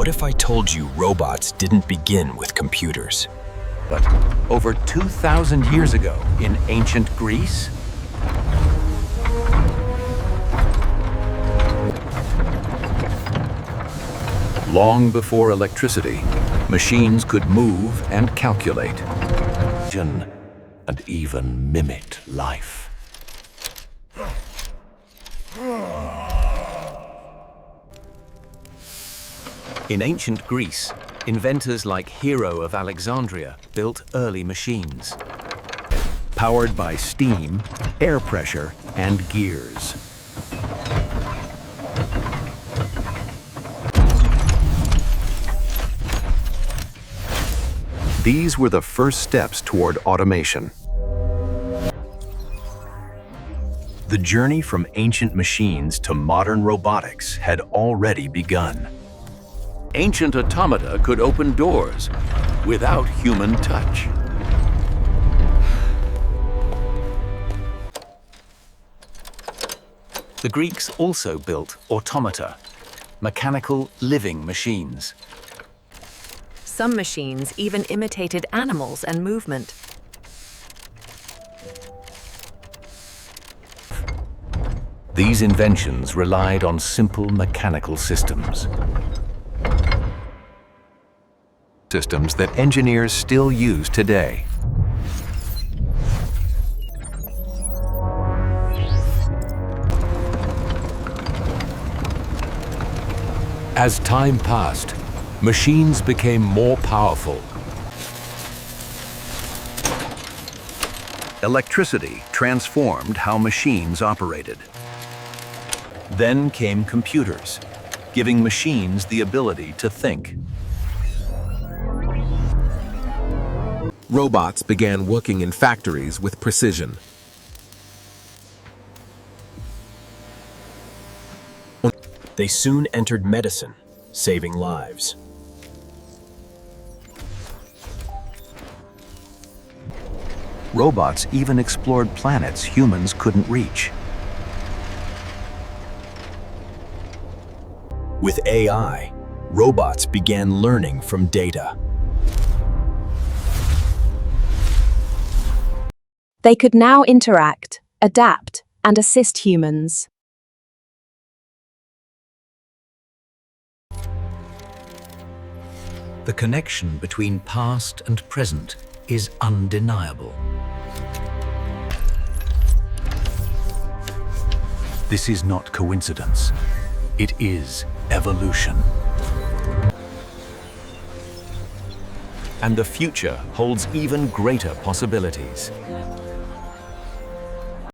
What if I told you robots didn't begin with computers? But over 2,000 years ago, in ancient Greece, long before electricity, machines could move and calculate, and even mimic life. In ancient Greece, inventors like Hero of Alexandria built early machines, powered by steam, air pressure, and gears. These were the first steps toward automation. The journey from ancient machines to modern robotics had already begun. Ancient automata could open doors without human touch. The Greeks also built automata, mechanical living machines. Some machines even imitated animals and movement. These inventions relied on simple mechanical systems. Systems that engineers still use today. As time passed, machines became more powerful. Electricity transformed how machines operated. Then came computers, giving machines the ability to think. Robots began working in factories with precision. They soon entered medicine, saving lives. Robots even explored planets humans couldn't reach. With AI, robots began learning from data. They could now interact, adapt, and assist humans. The connection between past and present is undeniable. This is not coincidence. It is evolution. And the future holds even greater possibilities.